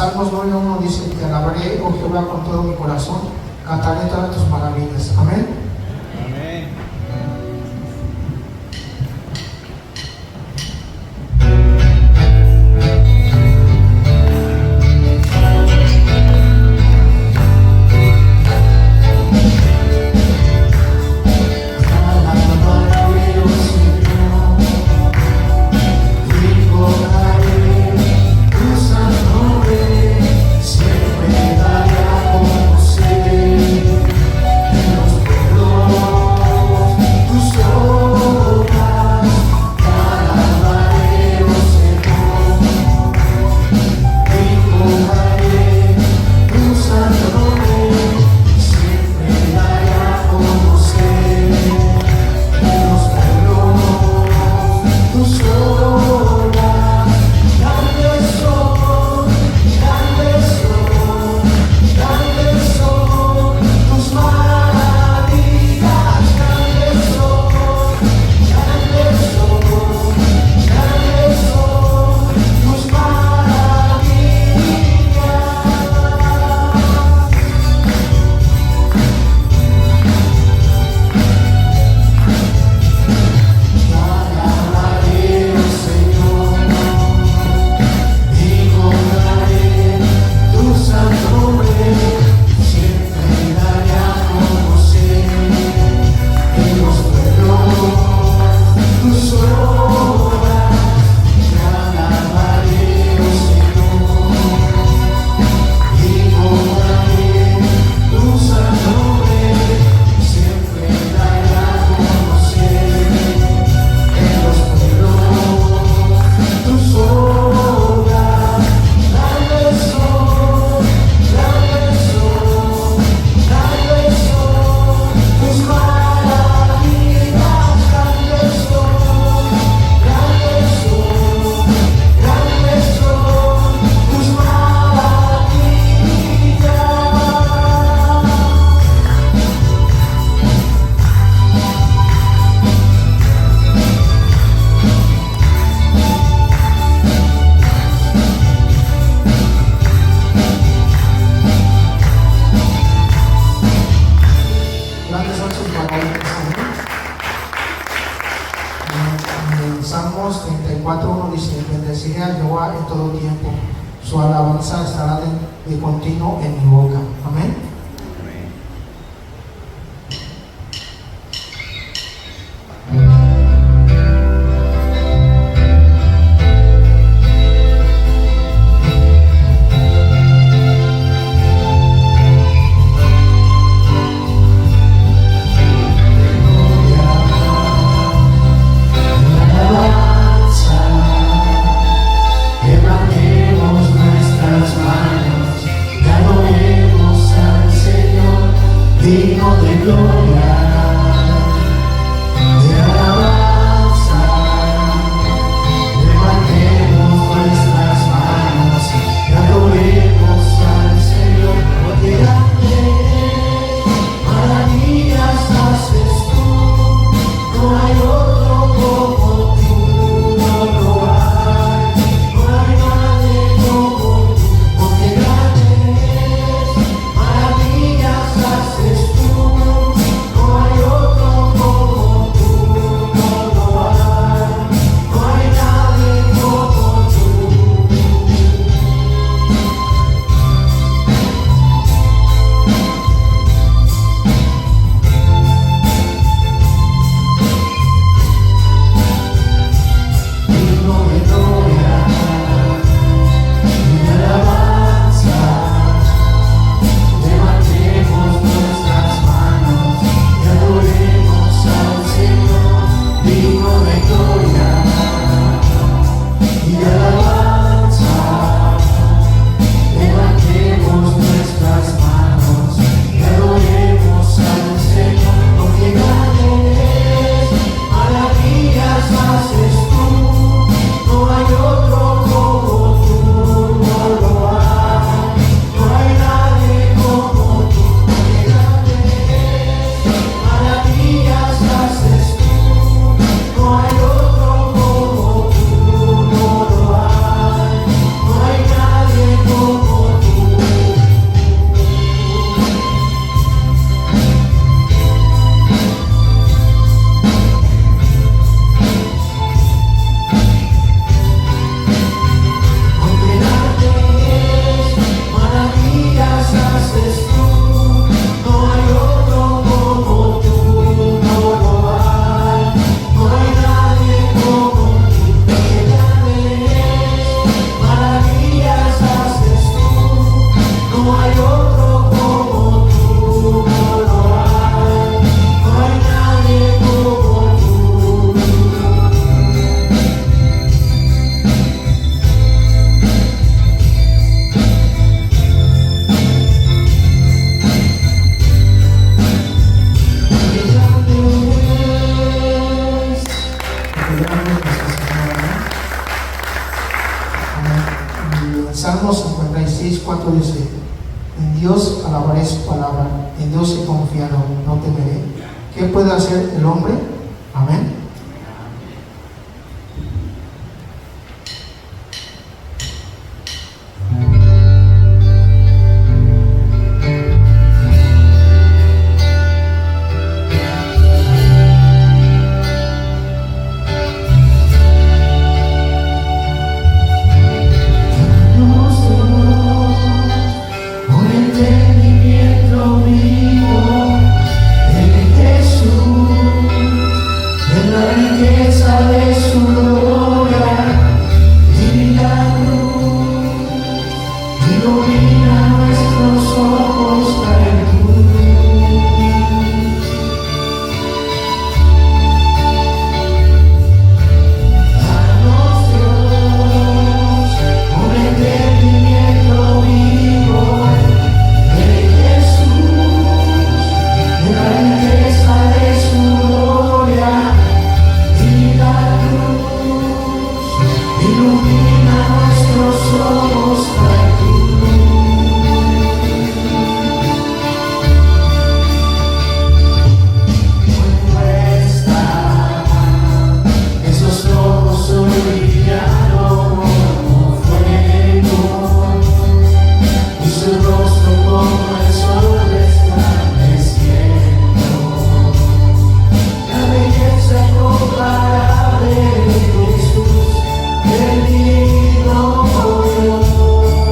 Salmos 9:1 dice: te alabaré, oh Jehová, con todo mi corazón, cantaré todas tus maravillas. Amén. Amén. Salmos 34:1 dice: bendeciré a Jehová en todo tiempo, su alabanza estará de continuo en mi boca. Amén. Levantemos nuestras manos, te adoremos a Amén. Y en Salmo 56, 4 dice: en Dios alabaré su palabra, en Dios he confiado, no temeré. ¿Qué puede hacer el hombre? Amén. Bendito por Dios.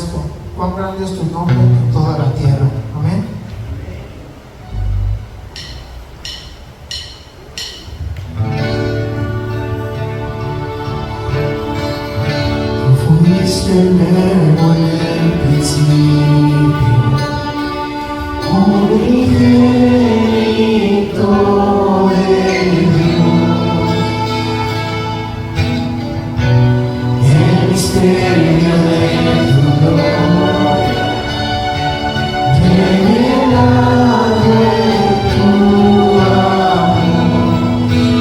esto: cuán grande es tu nombre en toda la tierra. Amén. Fuiste el verbo en el principio, unigénito de Dios, el misterio de tu gloria, revelado en tu amor.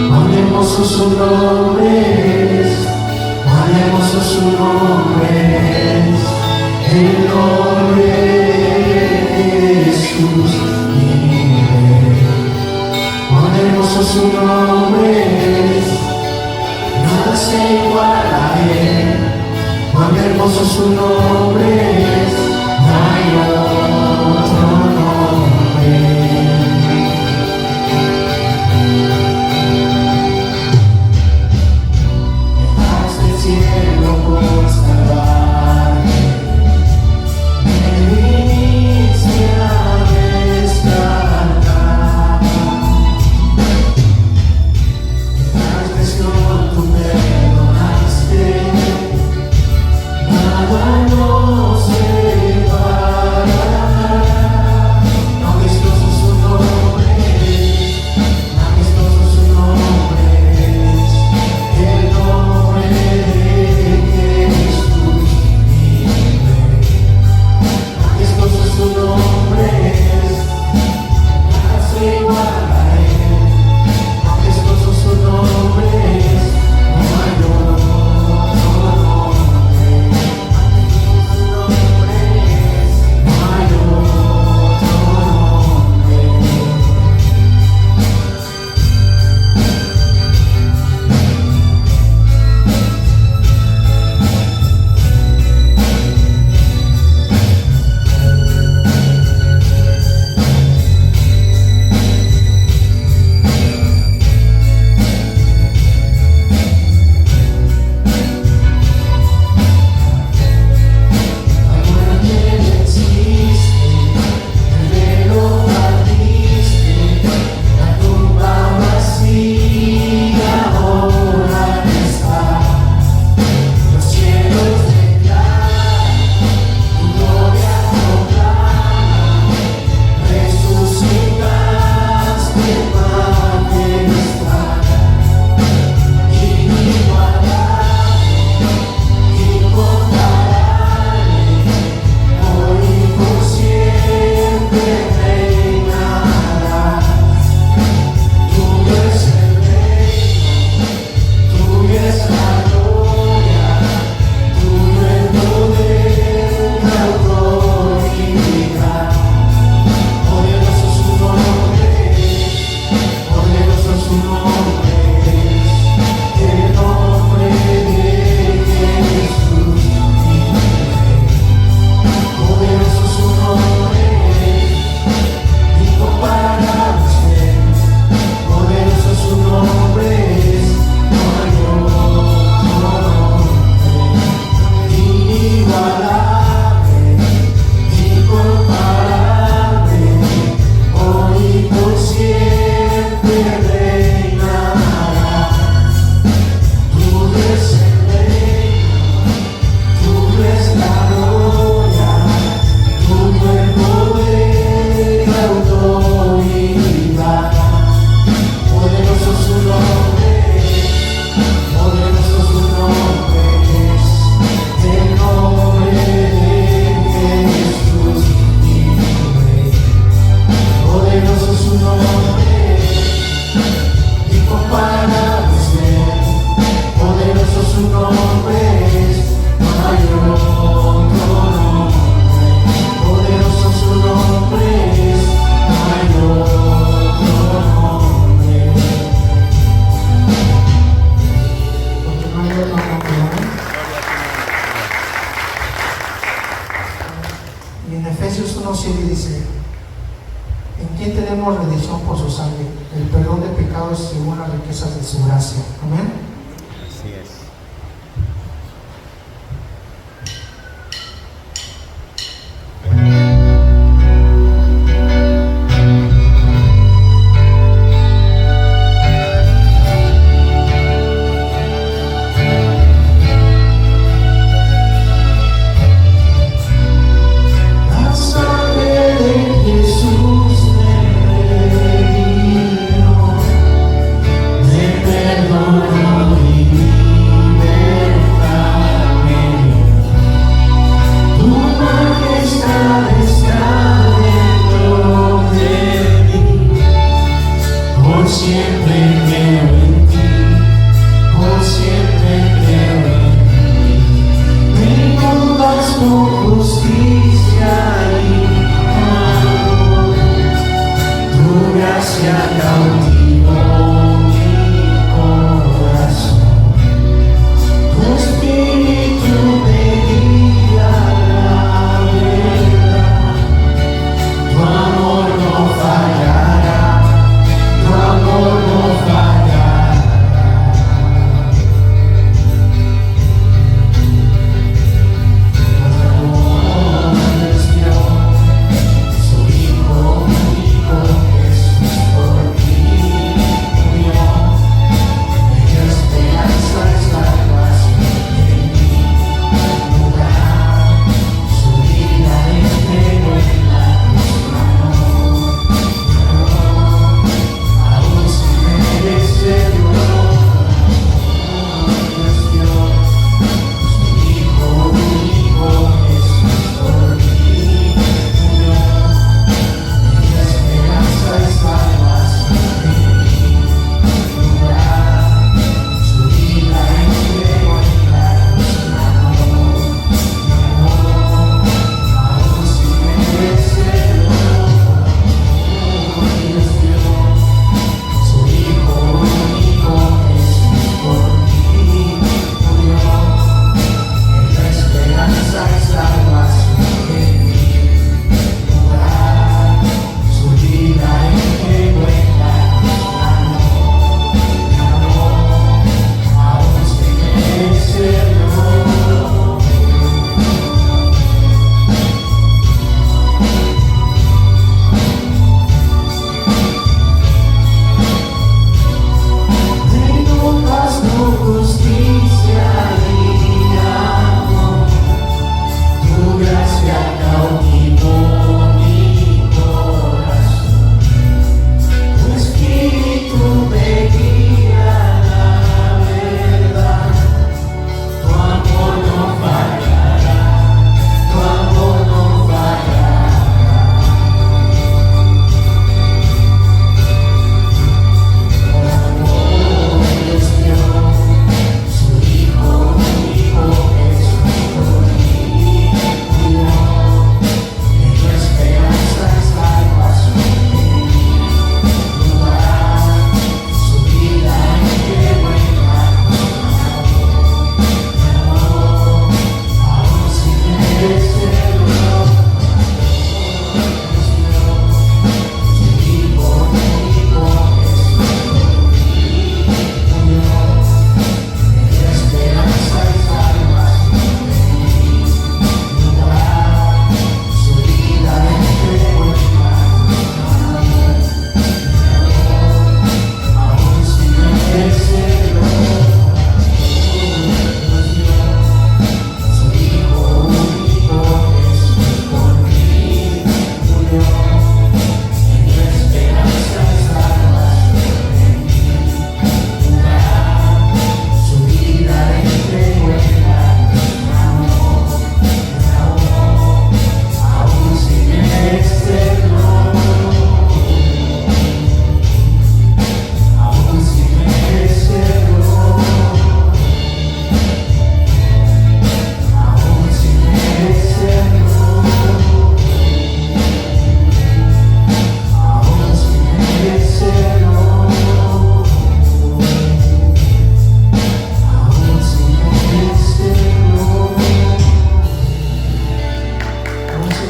Cuán hermoso su nombre es, cuán hermoso su nombre es, el nombre de Jesús, mi Rey. Cuán hermoso su nombre es, nada se iguala a él. Cuán hermoso su nombre es, no hay otro nombre. Dejaste el cielo por salvarme, me viniste a rescatar. Dejaste con tu perdonaste, nada nos separará. Majestuoso su nombre, majestuoso su nombre es, el nombre de Jesús, mi Rey. Majestuoso su nombre es, nada se iguala a él. Majestuoso su nombre es, no hay otro nombre. Majestuoso su nombre es, no hay otro nombre. La muerte no existe, el velo partiste, la tumba vacía ahora está. Los cielos declaran, tu gloria proclaman, resucitaste majestad, inigualable, incomparable, hoy y por siempre reinarás. Tuyo es el reino, tuya es la gloria, tuyo el poder, la autoridad. Poderoso su nombre es, poderoso su nombre es, el nombre de Jesús, mi Rey. Poderoso su nombre es, incomparable es él. Poderoso su nombre es, no hay otro nombre. Inigualable, incomparable, hoy y por siempre reinará. Tuyo es el reino, tuyo es la gloria, tuyo el poder, la autoridad. Poderoso su nombre es, poderoso su nombre es, el nombre de Jesús, mi Rey. Poderoso su nombre es, incomparable es él. Poderoso su nombre es, no hay otro nombre. Poderoso su nombre es, no hay otro nombre. Porque no hay otro nombre. Y en Efesios 1:7 dice: ¿en quién tenemos redención por su sangre? El perdón de pecados según las riquezas de su gracia. Amén. Así es.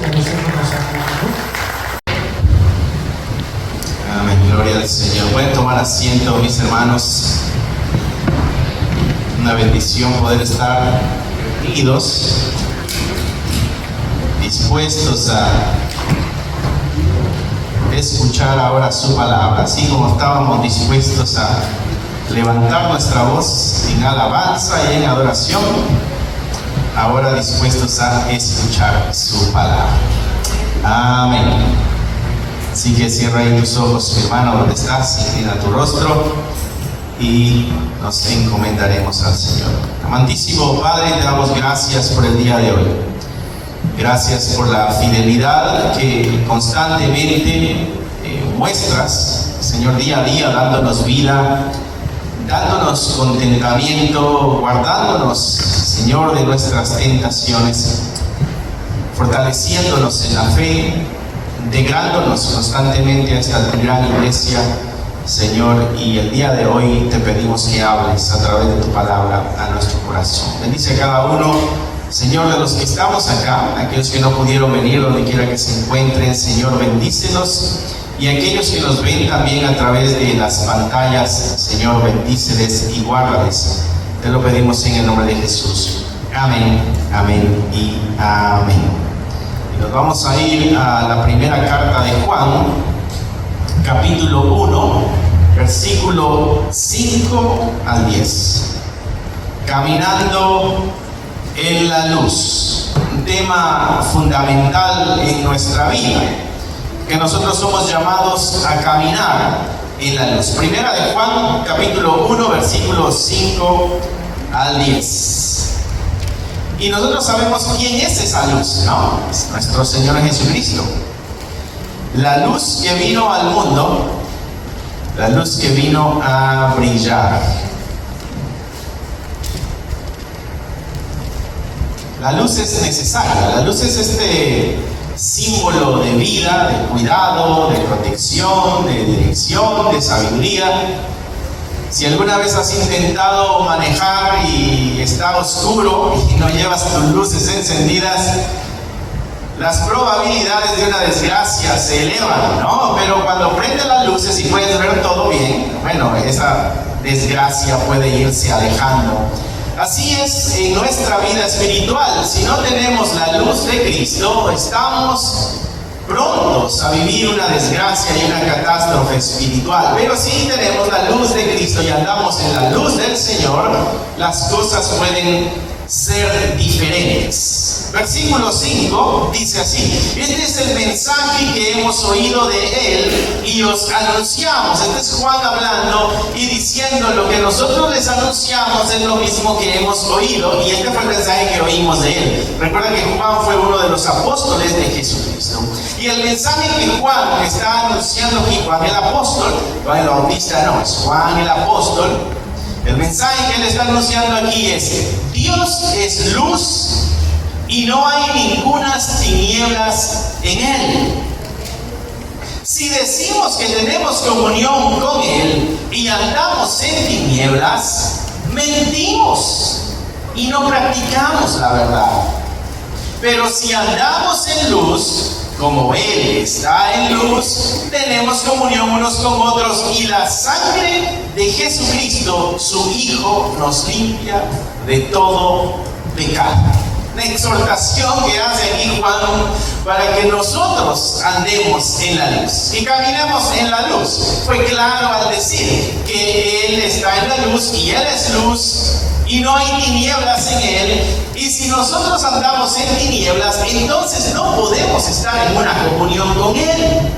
merecemos los ánimos. Amén, gloria al Señor. Pueden tomar asiento, mis hermanos. Una bendición poder estar unidos, dispuestos a escuchar ahora su palabra, así como estábamos dispuestos a levantar nuestra voz en alabanza y en adoración, ahora dispuestos a escuchar su palabra. Amén. Así que cierra ahí tus ojos, mi hermano, donde estás, inclina tu rostro y nos encomendaremos al Señor. Amantísimo Padre, te damos gracias por el día de hoy. Gracias por la fidelidad que constantemente muestras, Señor, día a día, dándonos vida, dándonos contentamiento, guardándonos, Señor, de nuestras tentaciones, fortaleciéndonos en la fe, integrándonos constantemente a esta gran iglesia, Señor, y el día de hoy te pedimos que hables a través de tu palabra a nuestro corazón. Bendice a cada uno, Señor, de los que estamos acá, aquellos que no pudieron venir, donde quiera que se encuentren, Señor, bendícelos, y aquellos que nos ven también a través de las pantallas, Señor, bendíceles y guárdales. Te lo pedimos en el nombre de Jesús. Amén, amén y amén. Y nos vamos a ir a la primera carta de Juan, capítulo 1, versículo 5 al 10. Caminando en la luz, un tema fundamental en nuestra vida, que nosotros somos llamados a caminar en la luz. Primera de Juan, capítulo 1, versículos 5 al 10. Y nosotros sabemos quién es esa luz, ¿no? Es nuestro Señor Jesucristo. La luz que vino al mundo, la luz que vino a brillar. La luz es necesaria, la luz es este símbolo de vida, de cuidado, de protección, de dirección, de sabiduría. Si alguna vez has intentado manejar y está oscuro y no llevas tus luces encendidas, las probabilidades de una desgracia se elevan, ¿no? Pero cuando prende las luces y puedes ver todo bien, bueno, esa desgracia puede irse alejando. Así es en nuestra vida espiritual. Si no tenemos la luz de Cristo, estamos prontos a vivir una desgracia y una catástrofe espiritual. Pero si tenemos la luz de Cristo y andamos en la luz del Señor, las cosas pueden ser diferentes. Versículo 5 dice así: este es el mensaje que hemos oído de Él y os anunciamos. Este es Juan hablando y diciendo: lo que nosotros les anunciamos es lo mismo que hemos oído, y este fue el mensaje que oímos de Él. Recuerda que Juan fue uno de los apóstoles de Jesucristo, y el mensaje que Juan está anunciando aquí, Juan el apóstol, Juan el Bautista no, es Juan el apóstol. El mensaje que él está anunciando aquí es: Dios es luz y no hay ningunas tinieblas en Él. Si decimos que tenemos comunión con Él y andamos en tinieblas, mentimos y no practicamos la verdad. Pero si andamos en luz, como Él está en luz, tenemos comunión unos con otros, y la sangre de Jesucristo, su Hijo, nos limpia de todo pecado. La exhortación que hace aquí Juan para que nosotros andemos en la luz y caminemos en la luz. Fue claro al decir que Él está en la luz y Él es luz y no hay tinieblas en Él. Y si nosotros andamos en tinieblas, entonces no podemos estar en una comunión con Él.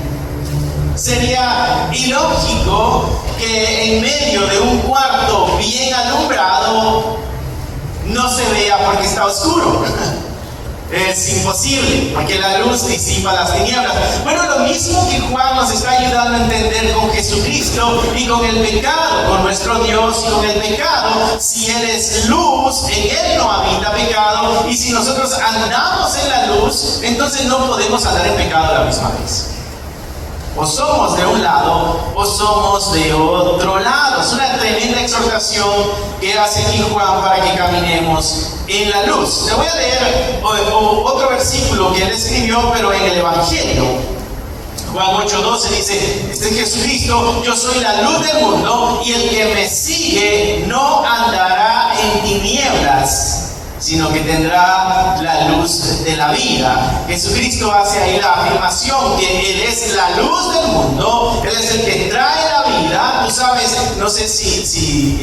Sería ilógico que en medio de un cuarto bien alumbrado no se vea porque está oscuro. Es imposible, porque la luz disipa las tinieblas. Bueno, lo mismo que Juan nos está ayudando a entender con Jesucristo y con el pecado, con nuestro Dios y con el pecado. Si Él es luz, en Él no habita pecado, y si nosotros andamos en la luz, entonces no podemos andar en pecado a la misma vez. O somos de un lado o somos de otro lado. Es una tremenda exhortación que hace aquí Juan para que caminemos en la luz. Le voy a leer otro versículo que él escribió, pero en el Evangelio. Juan 8:12 dice, este es Jesucristo: yo soy la luz del mundo, y el que me sigue no andará en tinieblas, sino que tendrá la luz de la vida. Jesucristo hace ahí la afirmación que Él es la luz del mundo, Él es el que trae la vida. Tú sabes, no sé si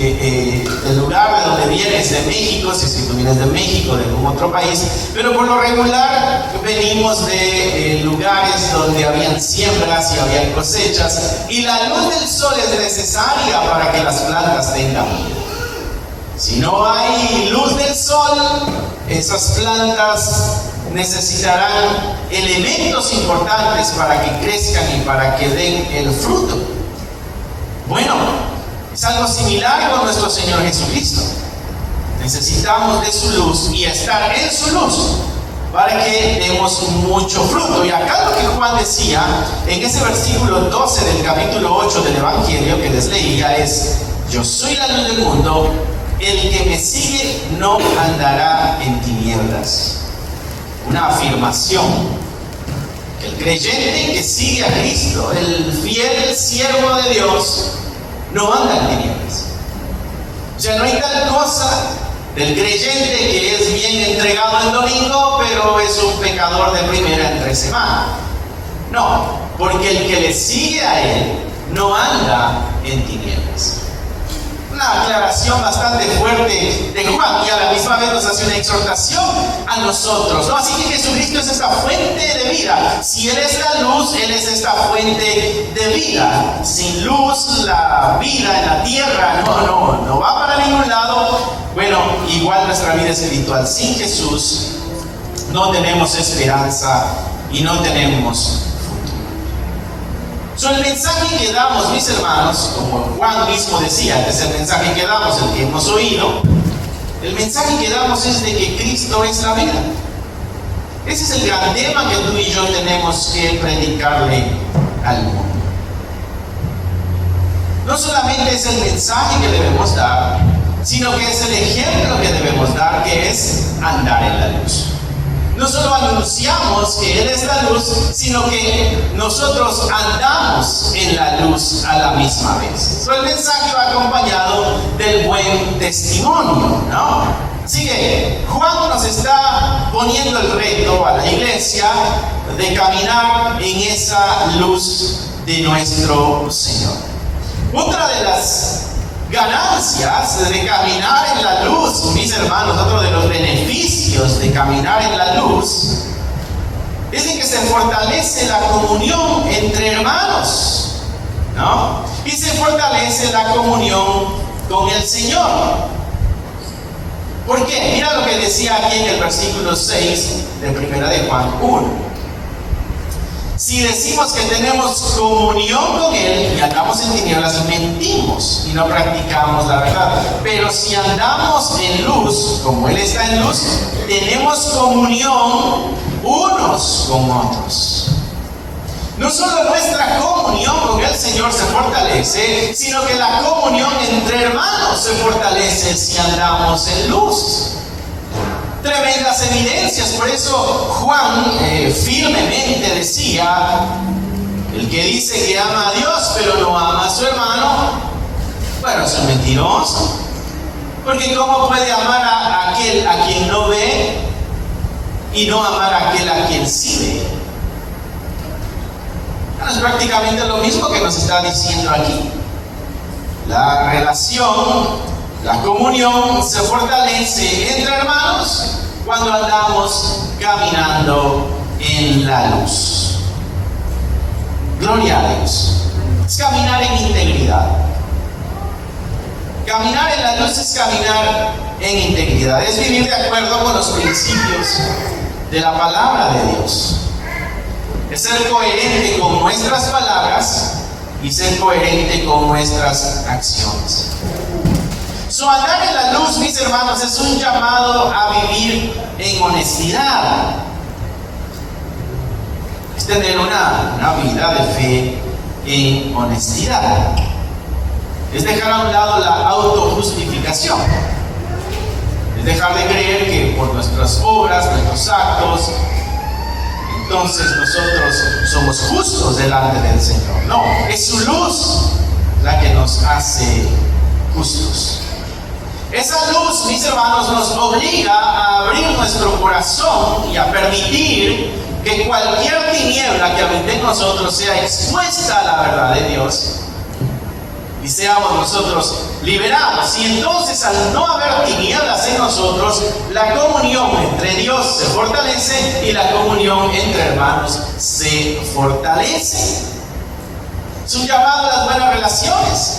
el lugar de donde vienes de México, si tú vienes de México, de algún otro país, pero por lo regular venimos de lugares donde habían siembras y habían cosechas, y la luz del sol es necesaria para que las plantas tengan vida. Si no hay luz del sol, esas plantas necesitarán elementos importantes para que crezcan y para que den el fruto. Bueno, es algo similar con nuestro Señor Jesucristo. Necesitamos de su luz y estar en su luz para que demos mucho fruto. Y acá lo que Juan decía en ese versículo 12 del capítulo 8 del Evangelio que les leía es: yo soy la luz del mundo, el que me sigue no andará en tinieblas. Una afirmación que el creyente que sigue a Cristo, el fiel siervo de Dios, no anda en tinieblas. O sea, no hay tal cosa del creyente que es bien entregado el domingo, pero es un pecador de primera entre semana. No, porque el que le sigue a Él no anda en tinieblas. Una aclaración bastante fuerte de Juan, y a la misma vez nos hace una exhortación a nosotros, ¿no? Así que Jesucristo es esta fuente de vida. Si Él es la luz, Él es esta fuente de vida. Sin luz, la vida en la tierra no va para ningún lado. Bueno, igual nuestra vida espiritual. Sin Jesús no tenemos esperanza y no tenemos. El mensaje que damos, mis hermanos, como Juan mismo decía, que es el mensaje que damos, el que hemos oído, el mensaje que damos es de que Cristo es la vida. Ese es el gran tema que tú y yo tenemos que predicarle al mundo. No solamente es el mensaje que debemos dar, sino que es el ejemplo que debemos dar, que es andar en la luz. No solo anunciamos que Él es la luz, sino que nosotros andamos en la luz a la misma vez. El mensaje va acompañado del buen testimonio, ¿no? Así que Juan nos está poniendo el reto a la iglesia de caminar en esa luz de nuestro Señor. Otra de las ganancias de caminar en la luz, mis hermanos, otro de los beneficios de caminar en la luz, es de que se fortalece la comunión entre hermanos, ¿no? Y se fortalece la comunión con el Señor. ¿Por qué? Mira lo que decía aquí en el versículo 6 de 1 de Juan 1. Si decimos que tenemos comunión con Él y andamos en tinieblas, mentimos y no practicamos la verdad. Pero si andamos en luz, como Él está en luz, tenemos comunión unos con otros. No solo nuestra comunión con el Señor se fortalece, sino que la comunión entre hermanos se fortalece si andamos en luz. Tremendas evidencias. Por eso Juan firmemente decía: el que dice que ama a Dios pero no ama a su hermano, bueno, es un mentiroso. Porque ¿cómo puede amar a aquel a quien no ve y no amar a aquel a quien sí ve? Bueno, es prácticamente lo mismo que nos está diciendo aquí. La relación, la comunión se fortalece entre hermanos cuando andamos caminando en la luz. Gloria a Dios. Es caminar en integridad. Caminar en la luz es caminar en integridad. Es vivir de acuerdo con los principios de la palabra de Dios. Es ser coherente con nuestras palabras y ser coherente con nuestras acciones. Andar en la luz, mis hermanos, es un llamado a vivir en honestidad. Es tener una vida de fe en honestidad. Es dejar a un lado la autojustificación. Es dejar de creer que por nuestras obras, nuestros actos, entonces nosotros somos justos delante del Señor. No, es su luz la que nos hace justos. Esa luz, mis hermanos, nos obliga a abrir nuestro corazón y a permitir que cualquier tiniebla que habite en nosotros sea expuesta a la verdad de Dios y seamos nosotros liberados. Y entonces, al no haber tinieblas en nosotros, la comunión entre Dios se fortalece y la comunión entre hermanos se fortalece. Es un llamado a las buenas relaciones.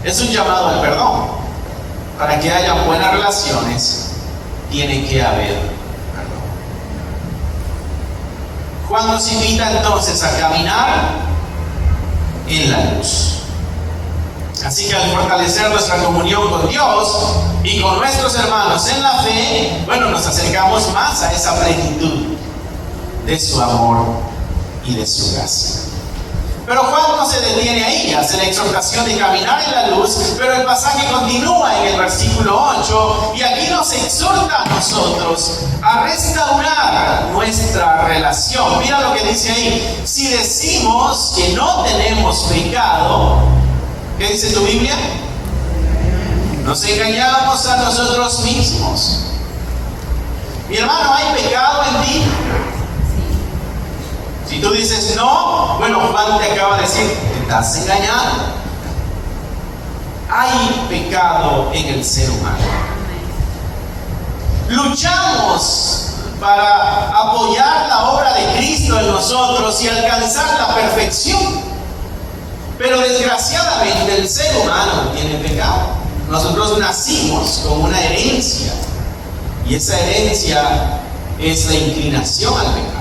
Es un llamado al perdón. Para que haya buenas relaciones, tiene que haber perdón. Juan nos invita entonces a caminar en la luz. Así que al fortalecer nuestra comunión con Dios y con nuestros hermanos en la fe, bueno, nos acercamos más a esa plenitud de su amor y de su gracia. Pero Juan no se detiene ahí, hace la exhortación de caminar en la luz, pero el pasaje continúa en el versículo 8 y aquí nos exhorta a nosotros a restaurar nuestra relación. Mira lo que dice ahí: si decimos que no tenemos pecado, ¿qué dice tu Biblia? Nos engañamos a nosotros mismos. Mi hermano, ¿hay pecado en ti? Si tú dices no, bueno, Juan te acaba de decir, te estás engañando. Hay pecado en el ser humano. Luchamos para apoyar la obra de Cristo en nosotros y alcanzar la perfección. Pero desgraciadamente el ser humano tiene pecado. Nosotros nacimos con una herencia y esa herencia es la inclinación al pecado.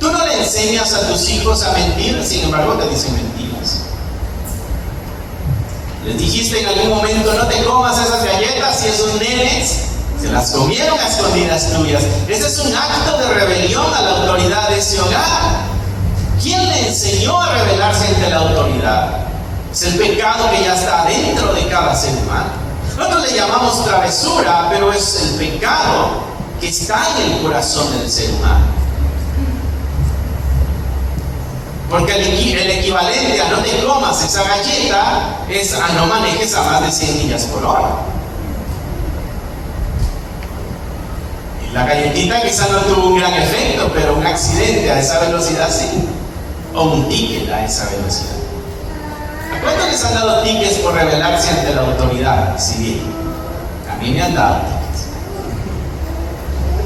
Tú no le enseñas a tus hijos a mentir, sin embargo te dicen mentiras. Les dijiste en algún momento, no te comas esas galletas, y esos nenes se las comieron a escondidas tuyas. Ese es un acto de rebelión a la autoridad de ese hogar. ¿Quién le enseñó a rebelarse ante la autoridad? Es el pecado que ya está dentro de cada ser humano. Nosotros le llamamos travesura, pero es el pecado que está en el corazón del ser humano. Porque el equivalente a no te comas esa galleta es a no manejes a más de 100 millas por hora. Y la galletita quizás no tuvo un gran efecto, pero un accidente a esa velocidad sí. O un ticket a esa velocidad. ¿A cuántos les han dado tickets por rebelarse ante la autoridad civil? A mí me han dado tickets.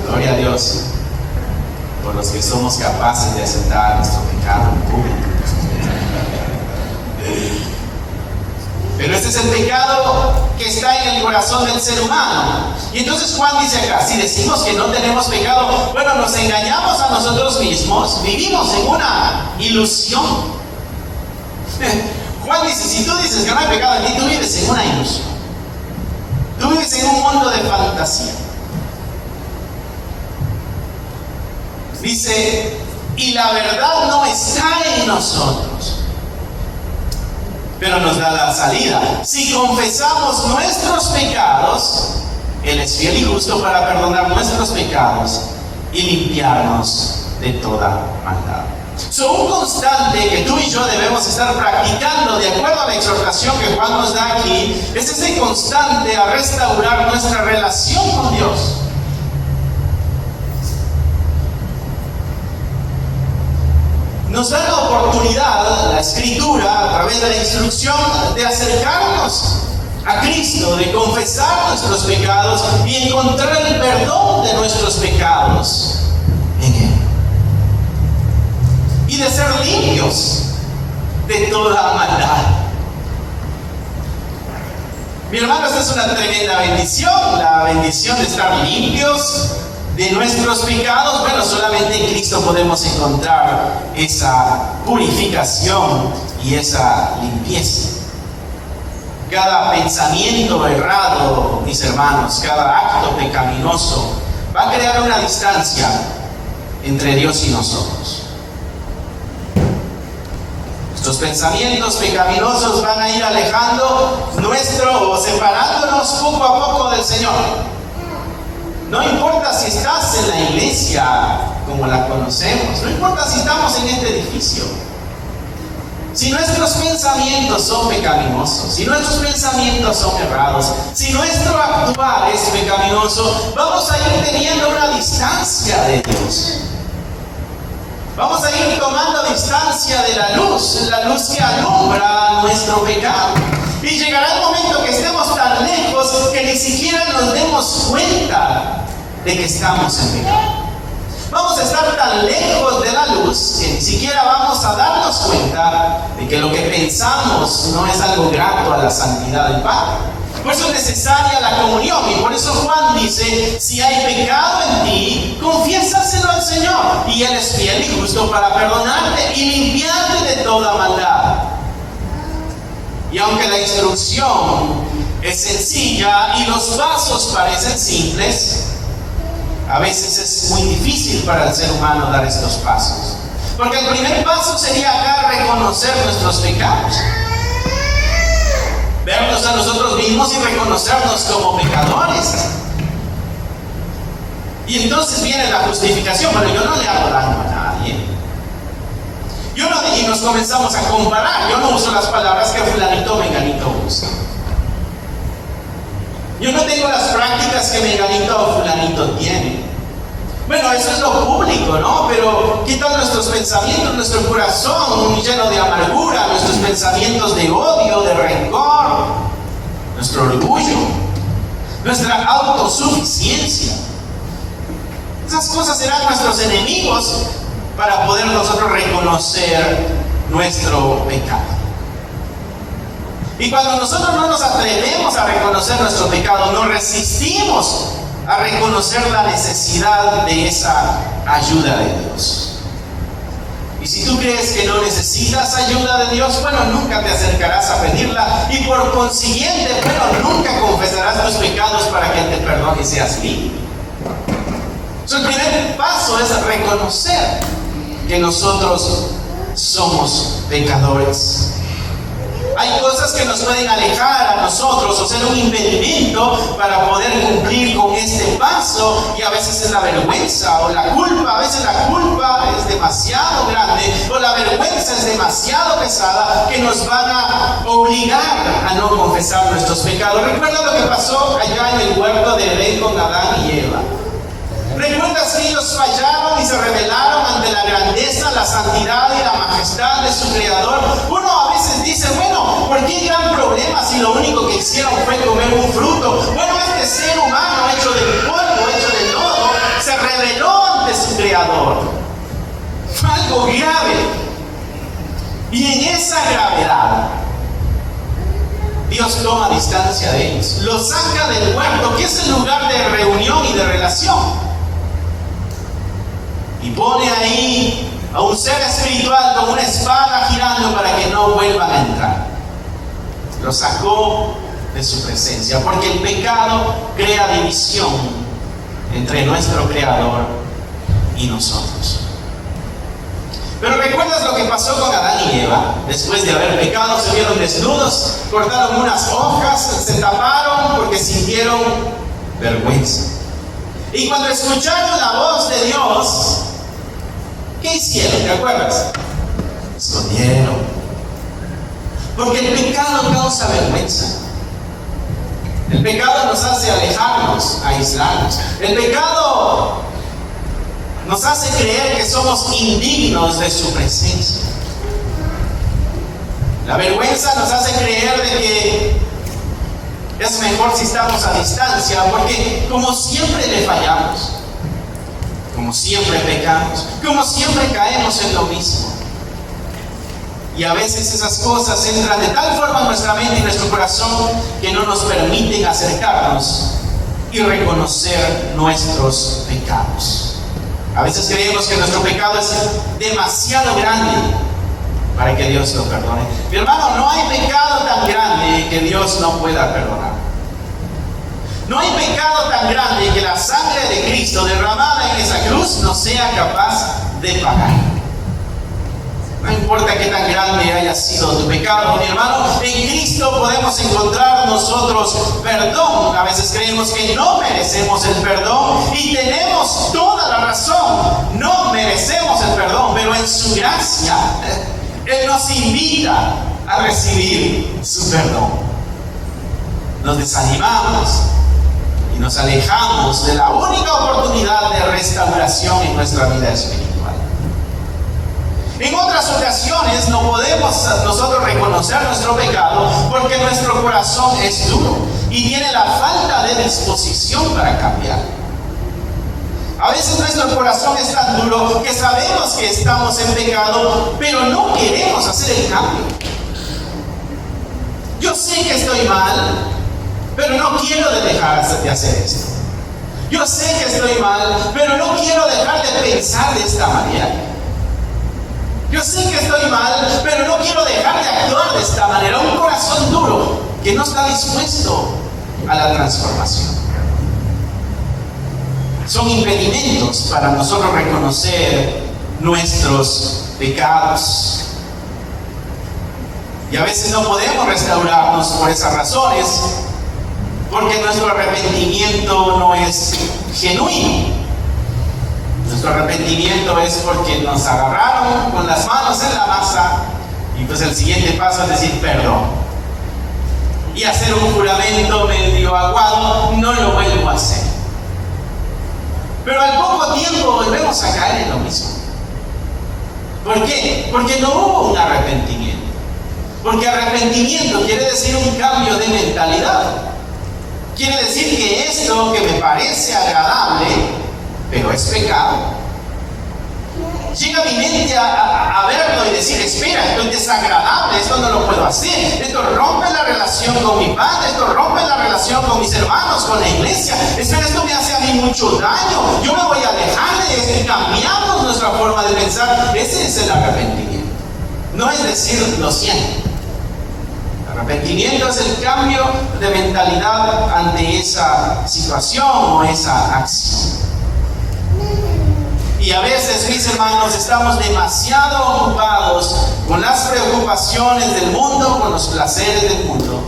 Gloria a Dios por los que somos capaces de aceptar nuestro pecado en público. Pero este es el pecado que está en el corazón del ser humano. Y entonces Juan dice acá, si decimos que no tenemos pecado, bueno, nos engañamos a nosotros mismos, vivimos en una ilusión. Juan dice, si tú dices que no hay pecado en ti, tú vives en una ilusión. Tú vives en un mundo de fantasía. Dice, y la verdad no está en nosotros, pero nos da la salida. Si confesamos nuestros pecados, Él es fiel y justo para perdonar nuestros pecados y limpiarnos de toda maldad. Un constante que tú y yo debemos estar practicando de acuerdo a la exhortación que Juan nos da aquí, es ese constante a restaurar nuestra relación con Dios. Nos da la oportunidad, la Escritura, a través de la instrucción, de acercarnos a Cristo, de confesar nuestros pecados y encontrar el perdón de nuestros pecados en Él. Y de ser limpios de toda maldad. Mi hermano, esta es una tremenda bendición, la bendición de estar limpios de nuestros pecados. Bueno, solamente en Cristo podemos encontrar esa purificación y esa limpieza. Cada pensamiento errado, mis hermanos, cada acto pecaminoso va a crear una distancia entre Dios y nosotros. Los pensamientos pecaminosos van a ir alejando o separándonos poco a poco del Señor. No importa si estás en la iglesia como la conocemos, no importa si estamos en este edificio. Si nuestros pensamientos son pecaminosos, si nuestros pensamientos son errados, si nuestro actuar es pecaminoso, vamos a ir teniendo una distancia de Dios. Vamos a ir tomando distancia de la luz que alumbra nuestro pecado. Y llegará el momento que estemos tan lejos que ni siquiera nos demos cuenta de que estamos en pecado. Vamos a estar tan lejos de la luz que ni siquiera vamos a darnos cuenta de que lo que pensamos no es algo grato a la santidad del Padre. Por eso es necesaria la comunión, y por eso Juan dice: si hay pecado en ti, confiésaselo al Señor, y Él es fiel y justo para perdonarte y limpiarte de toda maldad. Y aunque la instrucción es sencilla y los pasos parecen simples, a veces es muy difícil para el ser humano dar estos pasos. Porque el primer paso sería acá reconocer nuestros pecados. Vernos a nosotros mismos y reconocernos como pecadores. Y entonces viene la justificación: pero yo no le hago daño a nadie. Y nos comenzamos a comparar. Yo no uso las palabras que fulanito o menganito usa. Yo no tengo las prácticas que menganito o fulanito tiene. Bueno, eso es lo público, ¿no? Pero ¿qué tal nuestros pensamientos, nuestro corazón lleno de amargura, nuestros pensamientos de odio, de rencor, nuestro orgullo, nuestra autosuficiencia? Esas cosas serán nuestros enemigos para poder nosotros reconocer nuestro pecado. Y cuando nosotros no nos atrevemos a reconocer nuestro pecado, nos resistimos a reconocer la necesidad de esa ayuda de Dios. Y si tú crees que no necesitas ayuda de Dios, bueno, nunca te acercarás a pedirla, y por consiguiente, bueno, nunca confesarás tus pecados para que Él te perdone y seas libre. El primer paso es reconocer que nosotros somos pecadores. Hay cosas que nos pueden alejar a nosotros o ser un impedimento para poder cumplir con este paso, y a veces es la vergüenza o la culpa. A veces la culpa es demasiado grande o la vergüenza es demasiado pesada, que nos van a obligar a no confesar nuestros pecados. Recuerda lo que pasó allá en el huerto de Edén con Adán y Eva. ¿Recuerdas que ellos fallaron y se rebelaron ante la grandeza, la santidad y la majestad de su Creador? Uno a veces dice: bueno, ¿por qué gran problema si lo único que hicieron fue comer un fruto? Bueno, este ser humano hecho de polvo, hecho de lodo, se rebeló ante su Creador. Fue algo grave. Y en esa gravedad, Dios toma distancia de ellos, los saca del huerto, que es el lugar de reunión y de relación, y pone ahí a un ser espiritual con una espada girando para que no vuelvan a entrar. Lo sacó de su presencia, porque el pecado crea división entre nuestro Creador y nosotros. Pero ¿recuerdas lo que pasó con Adán y Eva? Después de haber pecado, se vieron desnudos, cortaron unas hojas, se taparon porque sintieron vergüenza. Y cuando escucharon la voz de Dios, ¿qué hicieron? ¿Te acuerdas? Escondieron. Porque el pecado causa vergüenza. El pecado nos hace alejarnos, aislarnos. El pecado nos hace creer que somos indignos de su presencia. La vergüenza nos hace creer de que es mejor si estamos a distancia, porque como siempre le fallamos, como siempre pecamos, como siempre caemos en lo mismo. Y a veces esas cosas entran de tal forma en nuestra mente y nuestro corazón que no nos permiten acercarnos y reconocer nuestros pecados. A veces creemos que nuestro pecado es demasiado grande para que Dios lo perdone. Mi hermano, no hay pecado tan grande que Dios no pueda perdonar. No hay pecado tan grande que la sangre de Cristo derramada en esa cruz no sea capaz de pagar. No importa qué tan grande haya sido tu pecado, mi hermano, en Cristo podemos encontrar nosotros perdón. A veces creemos que no merecemos el perdón y tenemos toda la razón. No merecemos el perdón, pero en su gracia, Él nos invita a recibir su perdón. Nos desanimamos y nos alejamos de la única oportunidad de restauración en nuestra vida espiritual. En otras ocasiones no podemos nosotros reconocer nuestro pecado porque nuestro corazón es duro y tiene la falta de disposición para cambiar. A veces nuestro corazón es tan duro que sabemos que estamos en pecado, pero no queremos hacer el cambio. Yo sé que estoy mal, pero no quiero dejar de hacer esto. Yo sé que estoy mal, pero no quiero dejar de pensar de esta manera. Yo sé que estoy mal, pero no quiero dejar de actuar de esta manera. Un corazón duro que no está dispuesto a la transformación. Son impedimentos para nosotros reconocer nuestros pecados. Y a veces no podemos restaurarnos por esas razones, porque nuestro arrepentimiento no es genuino. Nuestro arrepentimiento es porque nos agarraron con las manos en la masa y pues el siguiente paso es decir perdón. Y hacer un juramento medio aguado, no lo vuelvo a hacer. Pero al poco tiempo volvemos a caer en lo mismo. ¿Por qué? Porque no hubo un arrepentimiento. Porque arrepentimiento quiere decir un cambio de mentalidad. Quiere decir que esto que me parece agradable, pero es pecado. Llega a mi mente a verlo y decir, espera, esto es desagradable, esto no lo puedo hacer, esto rompe la relación con mi padre, esto rompe la relación con mis hermanos, con la iglesia, espera, esto me hace a mí mucho daño, yo me voy a alejar de esto y cambiamos nuestra forma de pensar. Ese es el arrepentimiento. No es decir, lo siento. Arrepentimiento es el cambio de mentalidad ante esa situación o esa acción. Y a veces, mis hermanos, estamos demasiado ocupados con las preocupaciones del mundo, con los placeres del mundo,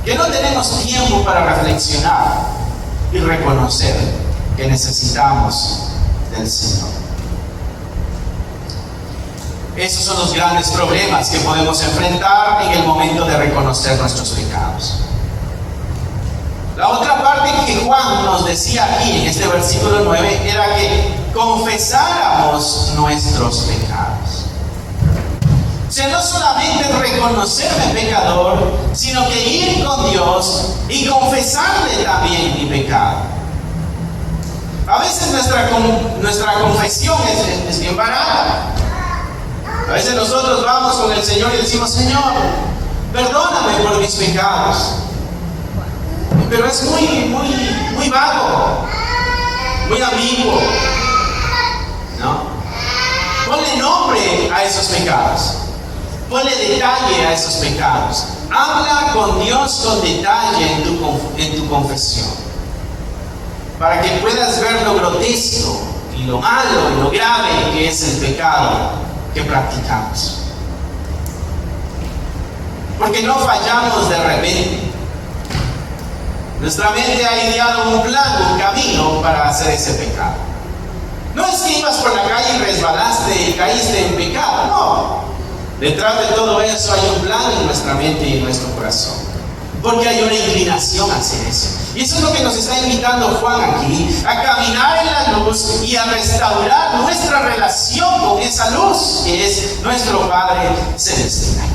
que no tenemos tiempo para reflexionar y reconocer que necesitamos del Señor. Esos son los grandes problemas que podemos enfrentar en el momento de reconocer nuestros pecados. La otra parte que Juan nos decía aquí en este versículo 9 era que confesáramos nuestros pecados. O sea, no solamente reconocerme pecador, sino que ir con Dios y confesarle también mi pecado. A veces nuestra confesión es bien barata. A veces nosotros vamos con el Señor y decimos, Señor, perdóname por mis pecados. Pero es muy vago, muy ambiguo, ¿no? Ponle nombre a esos pecados, ponle detalle a esos pecados. Habla con Dios con detalle en tu confesión, para que puedas ver lo grotesco y lo malo y lo grave que es el pecado que practicamos. Porque no fallamos de repente. Nuestra mente ha ideado un plan, un camino para hacer ese pecado. No es que ibas por la calle y resbalaste y caíste en pecado, no. Detrás de todo eso hay un plan en nuestra mente y en nuestro corazón. Porque hay una inclinación a hacer eso. Y eso es lo que nos está invitando Juan aquí, a caminar en la luz y a restaurar nuestra relación con esa luz que es nuestro Padre Celestial.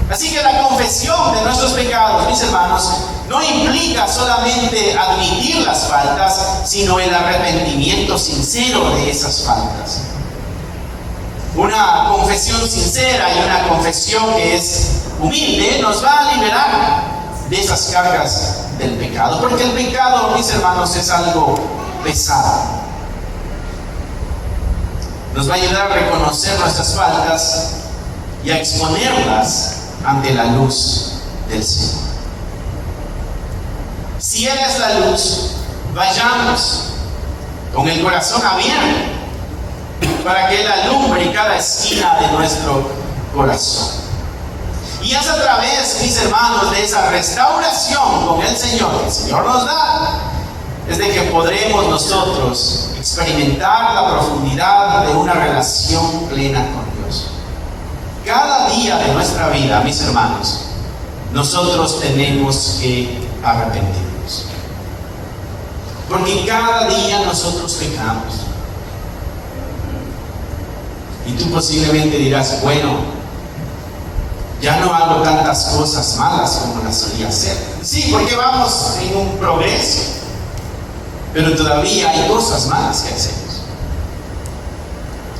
Así que la confesión de nuestros pecados, mis hermanos, no implica solamente admitir las faltas, sino el arrepentimiento sincero de esas faltas. Una confesión sincera y una confesión que es humilde nos va a liberar de esas cargas del pecado. Porque el pecado, mis hermanos, es algo pesado. Nos va a ayudar a reconocer nuestras faltas y a exponerlas ante la luz del Señor. Si Él es la luz, vayamos con el corazón abierto para que Él alumbre cada esquina de nuestro corazón. Y es a través, mis hermanos, de esa restauración con el Señor, que el Señor nos da, es de que podremos nosotros experimentar la profundidad de una relación plena con Dios. Cada día de nuestra vida, mis hermanos, nosotros tenemos que arrepentirnos. Porque cada día nosotros pecamos. Y tú posiblemente dirás, bueno, ya no hago tantas cosas malas como las solía hacer. Sí, porque vamos en un progreso. Pero todavía hay cosas malas que hacemos.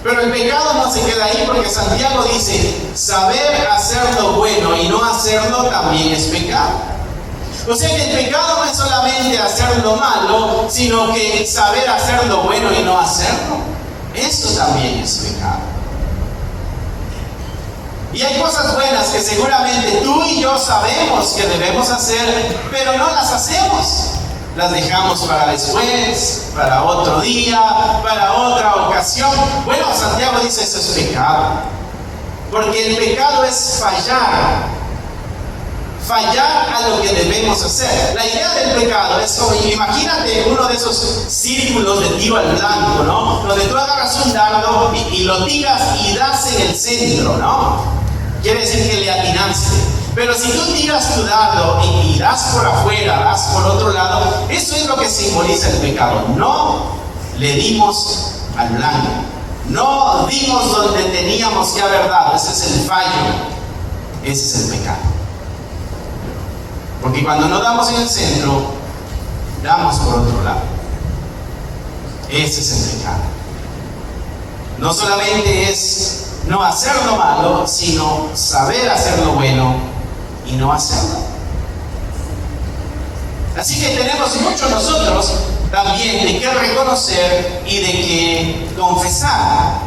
Pero el pecado no se queda ahí, porque Santiago dice, saber hacer lo bueno y no hacerlo también es pecado. O sea que el pecado no es solamente hacer lo malo, sino que saber hacer lo bueno y no hacerlo. Eso también es pecado. Y hay cosas buenas que seguramente tú y yo sabemos que debemos hacer, pero no las hacemos. Las dejamos para después, para otro día, para otra ocasión. Bueno, Santiago dice eso es pecado. Porque el pecado es fallar a lo que debemos hacer. La idea del pecado es como, imagínate uno de esos círculos de tiro al blanco, ¿no? Donde tú agarras un dardo y lo tiras y das en el centro, ¿no? Quiere decir que le atinaste. Pero si tú tiras tu dardo y das por afuera, das por otro lado, eso es lo que simboliza el pecado. No le dimos al blanco. No dimos donde teníamos que haber dado. Ese es el fallo. Ese es el pecado. Porque cuando no damos en el centro, damos por otro lado. Ese es el pecado. No solamente es no hacer lo malo, sino saber hacer lo bueno y no hacerlo. Así que tenemos mucho nosotros también de qué reconocer y de qué confesar.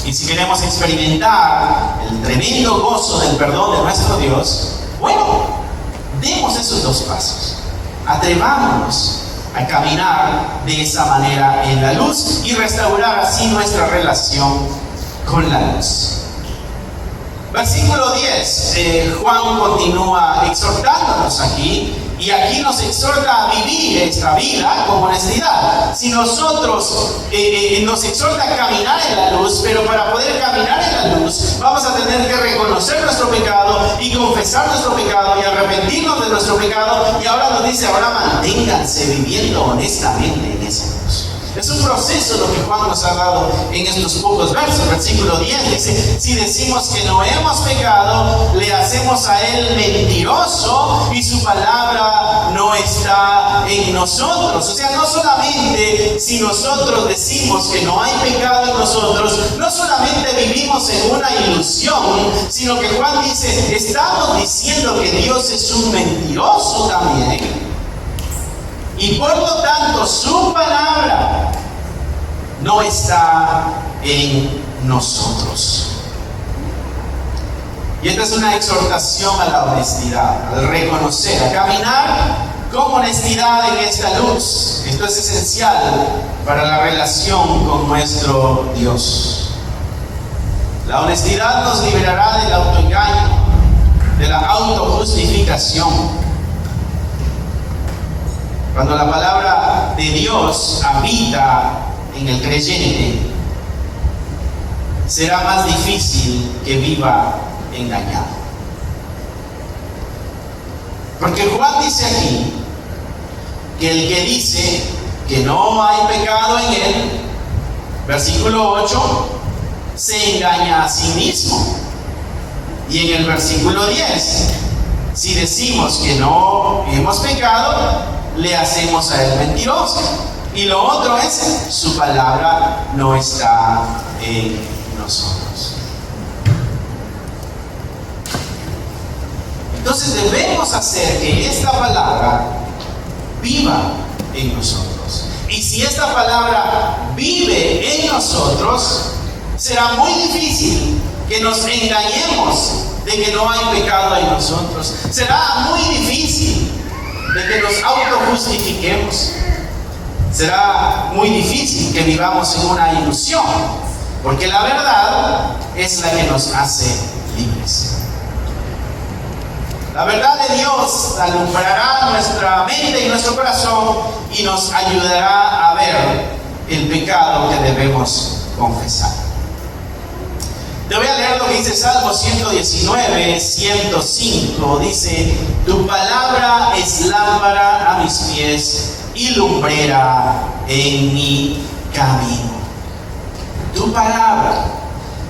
Y si queremos experimentar el tremendo gozo del perdón de nuestro Dios, bueno, demos esos dos pasos. Atrevámonos a caminar de esa manera en la luz y restaurar así nuestra relación con la luz. Versículo 10, Juan continúa exhortándonos aquí, y aquí nos exhorta a vivir esta vida con honestidad. Si nosotros nos exhorta a caminar en la luz, pero para poder caminar en la luz vamos a tener que reconocer nuestro pecado y confesar nuestro pecado y arrepentirnos de nuestro pecado, y ahora nos dice, ahora manténganse viviendo honestamente en esa luz. Es un proceso lo que Juan nos ha dado en estos pocos versos. Versículo 10 dice, si decimos que no hemos pecado, le hacemos a él mentiroso y su palabra no está en nosotros. O sea, no solamente si nosotros decimos que no hay pecado en nosotros, no solamente vivimos en una ilusión, sino que Juan dice, estamos diciendo que Dios es un mentiroso también. Y por lo tanto, su palabra no está en nosotros. Y esta es una exhortación a la honestidad, al reconocer, a caminar con honestidad en esta luz. Esto es esencial para la relación con nuestro Dios. La honestidad nos liberará del autoengaño, de la autojustificación. Cuando la palabra de Dios habita en el creyente, será más difícil que viva engañado. Porque Juan dice aquí que el que dice que no hay pecado en él, versículo 8, se engaña a sí mismo. Y en el versículo 10, si decimos que no hemos pecado, le hacemos a él mentiroso. Y lo otro es, su palabra no está en nosotros. Entonces debemos hacer que esta palabra viva en nosotros. Y si esta palabra vive en nosotros, será muy difícil que nos engañemos de que no hay pecado en nosotros. Será muy difícil de que nos autojustifiquemos. Será muy difícil que vivamos en una ilusión. porque la verdad es la que nos hace libres. La verdad de Dios alumbrará nuestra mente y nuestro corazón y nos ayudará a ver el pecado que debemos confesar. Te voy a leer lo que dice Salmo 119, 105. Dice: tu palabra es lámpara a mis pies y lumbrera en mi camino. Tu palabra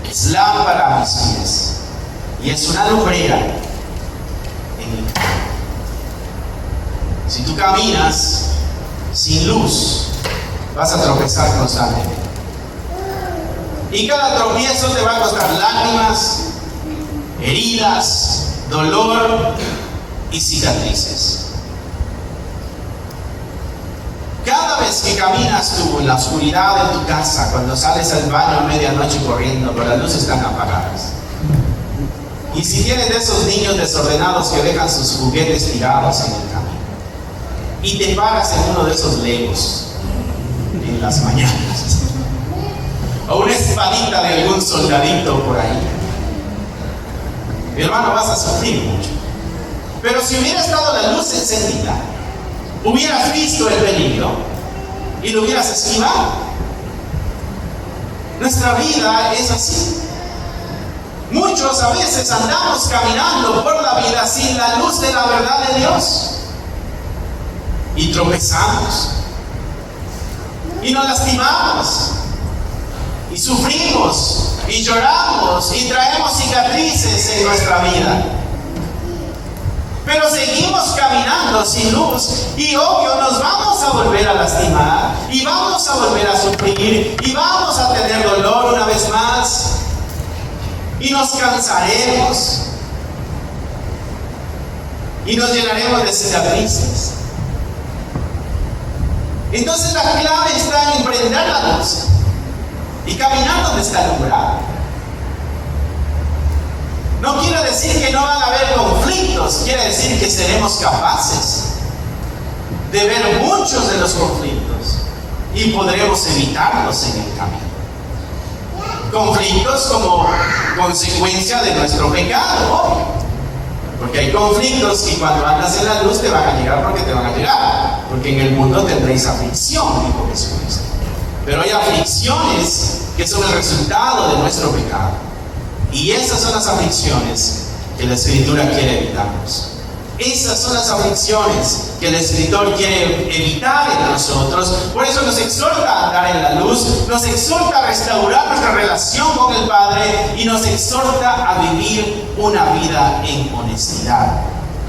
es lámpara a mis pies y es una lumbrera en mi camino. Si tú caminas sin luz, vas a tropezar constantemente. Y cada tropiezo te va a costar lágrimas, heridas, dolor y cicatrices. Cada vez que caminas tú en la oscuridad de tu casa, cuando sales al baño a medianoche corriendo, pero las luces están apagadas. Y si tienes de esos niños desordenados que dejan sus juguetes tirados en el camino, y te paras en uno de esos legos en las mañanas, o una espadita de algún soldadito por ahí, mi hermano, vas a sufrir mucho. Pero si hubiera estado la luz encendida, hubieras visto el peligro y lo hubieras esquivado. Nuestra vida es así. Muchos a veces andamos caminando por la vida sin la luz de la verdad de Dios y tropezamos y nos lastimamos y sufrimos y lloramos y traemos cicatrices en nuestra vida. Pero seguimos caminando sin luz y obvio nos vamos a volver a lastimar y vamos a volver a sufrir y vamos a tener dolor una vez más y nos cansaremos y nos llenaremos de cicatrices. Entonces la clave está en prender la luz y caminar donde está alumbrado. No quiere decir que no van a haber conflictos, quiere decir que seremos capaces de ver muchos de los conflictos y podremos evitarlos en el camino. Conflictos como consecuencia de nuestro pecado, obvio. Porque hay conflictos que cuando andas en la luz te van a llegar porque te van a llegar. Porque en el mundo tendréis aflicción, dijo Jesucristo. Pero hay aflicciones que son el resultado de nuestro pecado. Y esas son las aflicciones que la Escritura quiere evitarnos. Esas son las aflicciones que el escritor quiere evitar en nosotros. Por eso nos exhorta a andar en la luz, nos exhorta a restaurar nuestra relación con el Padre y nos exhorta a vivir una vida en honestidad,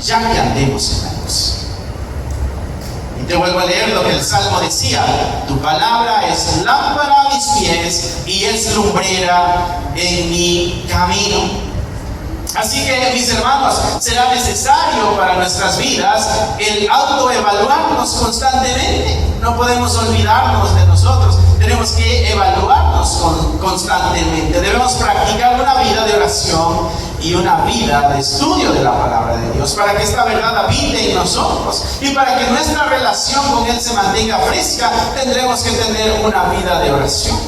ya que andemos en la luz. Y te vuelvo a leer lo que el Salmo decía: tu palabra es lámpara a mis pies y es lumbrera en mi camino. Así que, mis hermanos, será necesario para nuestras vidas el autoevaluarnos constantemente. No podemos olvidarnos de nosotros, tenemos que evaluarnos constantemente. Debemos practicar una vida de oración y una vida de estudio de la palabra de Dios para que esta verdad habite en nosotros y para que nuestra relación con Él se mantenga fresca. Tendremos que tener una vida de oración.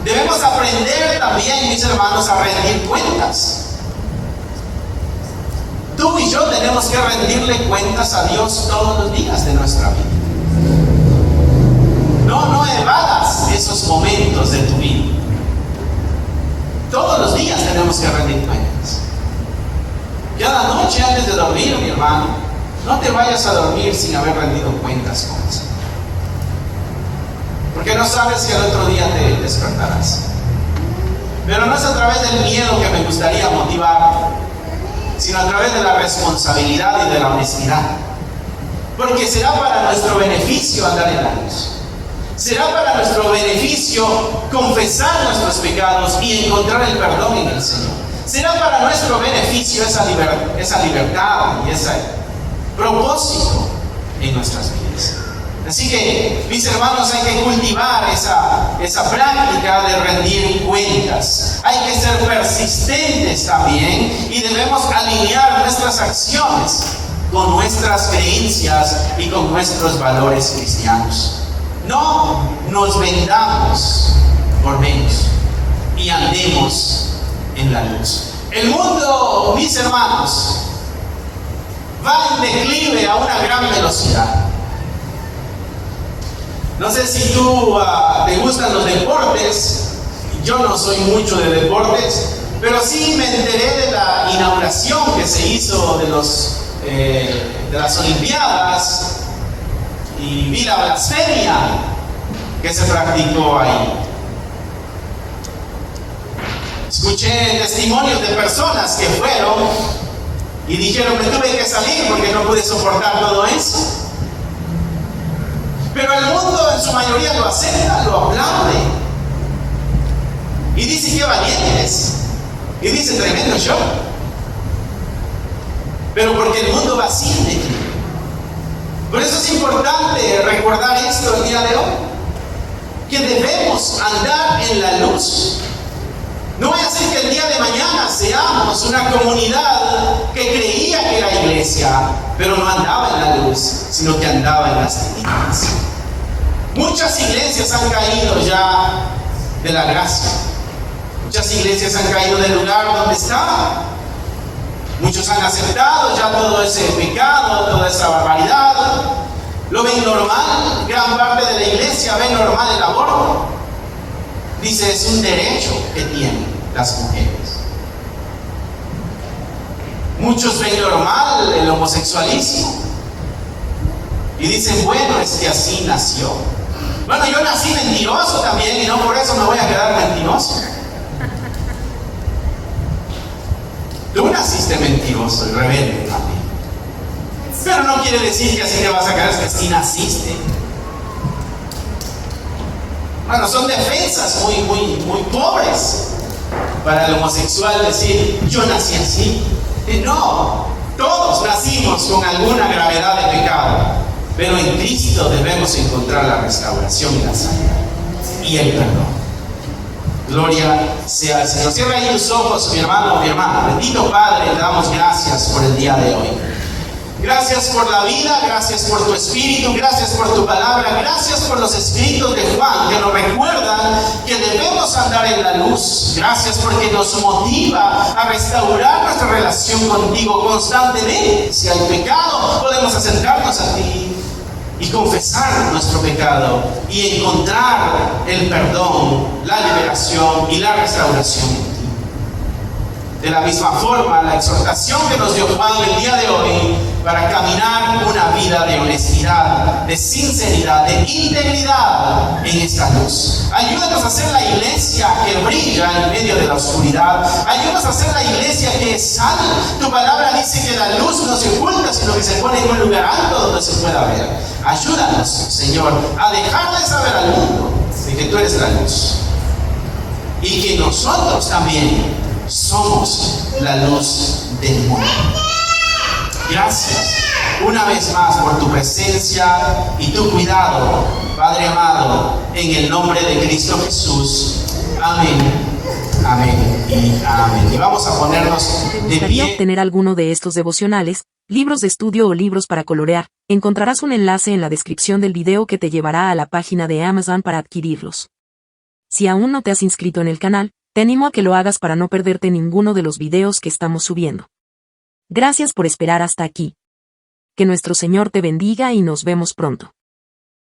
Debemos aprender también, mis hermanos, a rendir cuentas. Tú y yo tenemos que rendirle cuentas a Dios todos los días de nuestra vida. No evadas esos momentos de tu vida. Todos los días tenemos que rendir cuentas. Cada noche antes de dormir, mi hermano, no te vayas a dormir sin haber rendido cuentas con el Señor. Porque no sabes si al otro día te despertarás. Pero no es a través del miedo que me gustaría motivarte, sino a través de la responsabilidad y de la honestidad. Porque será para nuestro beneficio andar en la luz. Será para nuestro beneficio confesar nuestros pecados y encontrar el perdón en el Señor. Será para nuestro beneficio esa libertad y ese propósito en nuestras vidas. Así que, mis hermanos, hay que cultivar esa práctica de rendir cuentas. Hay que ser persistentes también y debemos alinear nuestras acciones con nuestras creencias y con nuestros valores cristianos. No nos vendamos por menos. andemos en la luz. El mundo, mis hermanos, va en declive a una gran velocidad. No sé si tú te gustan los deportes. Yo no soy mucho de deportes, pero sí me enteré de la inauguración que se hizo de las Olimpiadas y vi la blasfemia que se practicó ahí. Escuché testimonios de personas que fueron y dijeron: me tuve que salir porque no pude soportar todo eso. Pero el mundo en su mayoría lo acepta, lo aplaude y dice: qué valientes, y dice: tremendo show. Pero porque el mundo va así de declive. Por eso es importante recordar esto el día de hoy, que debemos andar en la luz. No voy a hacer que el día de mañana seamos una comunidad que creía que era iglesia, pero no andaba en la luz, sino que andaba en las tinieblas. Muchas iglesias han caído ya de la gracia. Muchas iglesias han caído del lugar donde estaban. Muchos han aceptado ya todo ese pecado, toda esa barbaridad. Lo ven normal. Gran parte de la iglesia ve normal el aborto. Dice: es un derecho que tienen las mujeres. Muchos ven normal el homosexualismo y dicen: bueno, es que así nació. Bueno, yo nací mentiroso también y no por eso me voy a quedar mentiroso. Tú naciste mentiroso y rebelde también. Pero no quiere decir que así te vas a quedar, es que así naciste. Bueno, son defensas muy pobres para el homosexual decir: yo nací así. No, todos nacimos con alguna gravedad de pecado, pero en Cristo debemos encontrar la restauración y la sanidad y el perdón. Gloria sea al Señor. Cierra ahí tus ojos, mi hermano, mi hermana. Bendito Padre, te damos gracias por el día de hoy. Gracias por la vida, gracias por tu Espíritu, gracias por tu palabra, gracias por los escritos de Juan que nos recuerdan que debemos andar en la luz. Gracias porque nos motiva a restaurar nuestra relación contigo constantemente. Si hay pecado, podemos acercarnos a ti y confesar nuestro pecado y encontrar el perdón, la liberación y la restauración en ti. De la misma forma, la exhortación que nos dio Juan el día de hoy para caminar una vida de honestidad, de sinceridad, de integridad en esta luz. Ayúdanos a ser la iglesia que brilla en medio de la oscuridad. Ayúdanos a ser la iglesia que es sal. Tu palabra dice que la luz no se oculta, sino que se pone en un lugar alto donde se pueda ver. Ayúdanos, Señor, a dejar de saber al mundo de que tú eres la luz y que nosotros también somos la luz del mundo. Gracias una vez más por tu presencia y tu cuidado, Padre amado, en el nombre de Cristo Jesús. Amén, amén y amén. Y vamos a ponernos ¿Te de gustaría pie. obtener alguno de estos devocionales, libros de estudio o libros para colorear? Encontrarás un enlace en la descripción del video que te llevará a la página de Amazon para adquirirlos. Si aún no te has inscrito en el canal, te animo a que lo hagas para no perderte ninguno de los videos que estamos subiendo. Gracias por esperar hasta aquí. Que nuestro Señor te bendiga y nos vemos pronto.